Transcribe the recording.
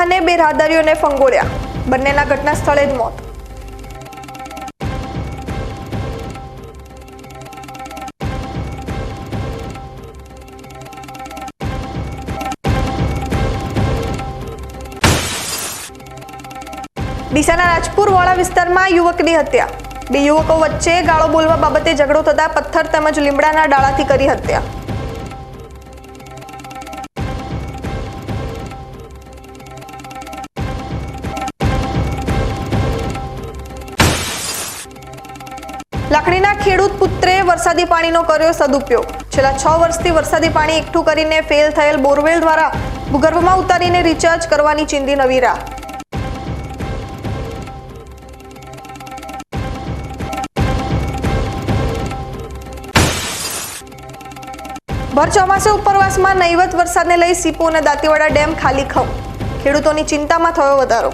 વાહને બે રાહદારીઓને ફંગોળ્યા, બંનેના ઘટના સ્થળે જ મોત. ડીસાના રાજપુર વાળા વિસ્તારમાં યુવકની હત્યા. બે યુવકો વચ્ચે ગાળો બોલવા બાબતે ઝઘડો થતા પથ્થર તેમજ લીમડાના ડાળાથી કરી હત્યા. લાકડીના ખેડૂત પુત્રે વરસાદી પાણીનો કર્યો સદુપયોગ. છેલ્લા 6 વર્ષથી વરસાદી પાણી એકઠું કરીને ફેલ થયેલ બોરવેલ દ્વારા ભૂગર્ભમાં ઉતારીને રિચાર્જ કરવાની ચીંધી નવી રાહ. ભર ચોમાસે ઉપરવાસમાં નહીવત વરસાદને લઈ સીપો અને દાંતીવાડા ડેમ ખાલી ખમ. ખેડૂતોની ચિંતામાં થયો વધારો.